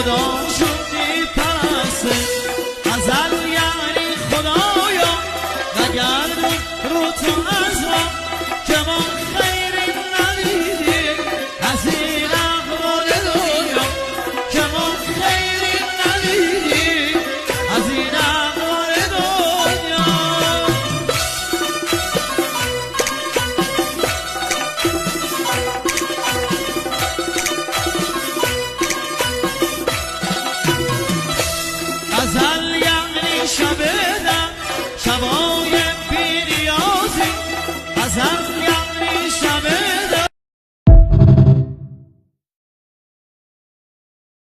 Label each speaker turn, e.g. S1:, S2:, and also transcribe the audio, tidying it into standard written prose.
S1: خدا شد میپرسته ازل یعنی خدایا نگردون رو تو از ما که ما خیری ندیدیم از این احوال دنیا که ما خیری ندیدیم از این احوال دنیا ازل یعنی شبه شبای بی نیازی ازل